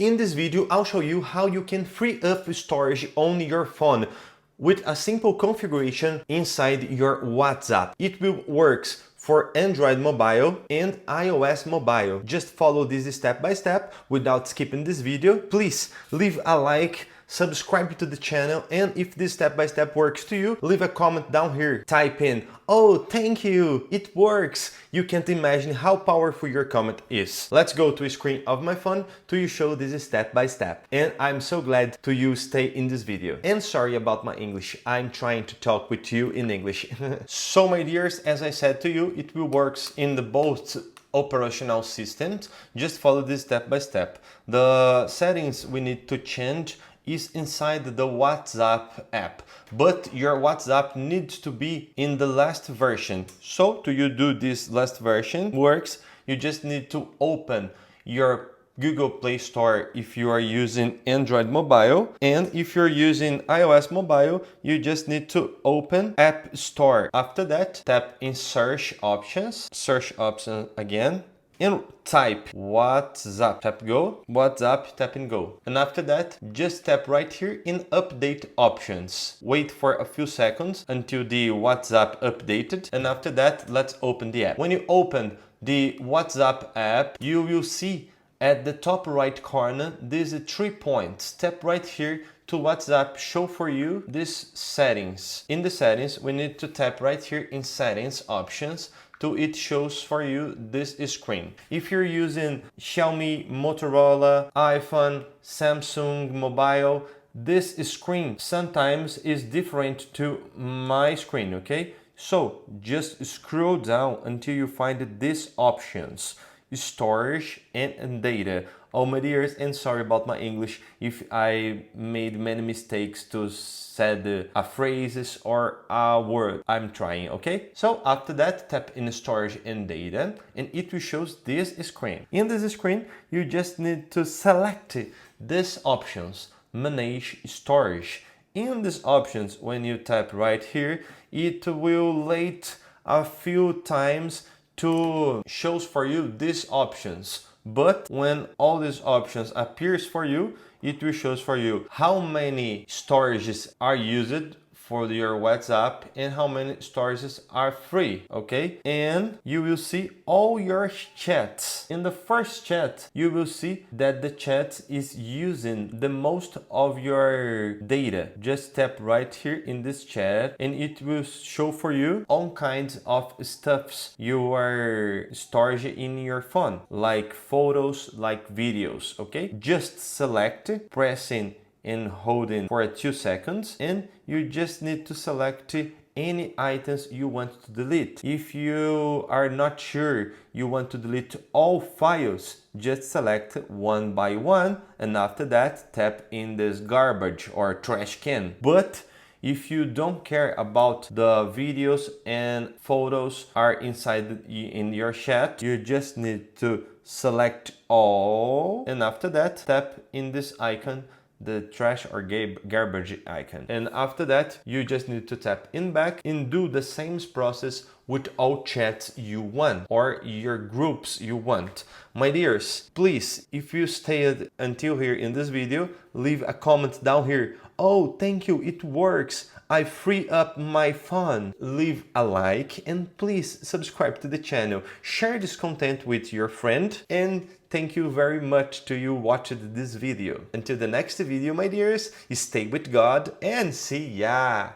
In this video, I'll show you how you can free up storage on your phone with a simple configuration inside your WhatsApp. It will work for Android mobile and iOS mobile. Just follow this step by step without skipping this video. Please leave a like, subscribe to the channel, and if this step by step works to you, leave a comment down here. Type in, "Oh, thank you, it works." You can't imagine how powerful your comment is. Let's go to a screen of my phone to show this step by step. And I'm so glad to you stay in this video. And sorry about my English, I'm trying to talk with you in English. So my dears, as I said to you, it will work in the both operational systems. Just follow this step by step. The settings we need to change is inside the WhatsApp app, but your WhatsApp needs to be in the last version. So to you do this last version works, you just need to open your Google Play Store if you are using Android mobile, and if you're using iOS mobile, you just need to open App Store. After that, tap in search options again, and type WhatsApp, tap go, WhatsApp, tap and go. And after that, just tap right here in update options. Wait for a few seconds until the WhatsApp updated, and after that, let's open the app. When you open the WhatsApp app, you will see at the top right corner, there's 3 points. Tap right here to WhatsApp show for you this settings. In the settings, we need to tap right here in settings options to it shows for you this screen. If you're using Xiaomi, Motorola, iPhone, Samsung mobile, this screen sometimes is different to my screen, okay? So just scroll down until you find these options: storage and data. Oh my dears, and sorry about my English if I made many mistakes to said a phrases or a word. I'm trying, okay? So after that, tap in storage and data, and it will show this screen. In this screen, you just need to select these options: manage storage. In these options, when you tap right here, it will wait a few times to shows for you these options. But when all these options appears for you, it will shows for you how many storages are used for your WhatsApp and how many storages are free, okay? And you will see all your chats. In the first chat, you will see that the chat is using the most of your data. Just tap right here in this chat and it will show for you all kinds of stuffs you are storing in your phone, like photos, like videos, okay? Just select, pressing and holding for 2 seconds, and you just need to select any items you want to delete. If you are not sure you want to delete all files, just select one by one, and after that tap in this garbage or trash can. But if you don't care about the videos and photos are inside in your chat, you just need to select all, and after that tap in this icon, the trash or garbage icon. And after that, you just need to tap in back and do the same process with all chats you want or your groups you want. My dears, please, if you stayed until here in this video, leave a comment down here. "Oh, thank you, it works. I free up my phone." Leave a like and please subscribe to the channel. Share this content with your friend, and thank you very much to you watching this video. Until the next video, my dears, stay with God and see ya!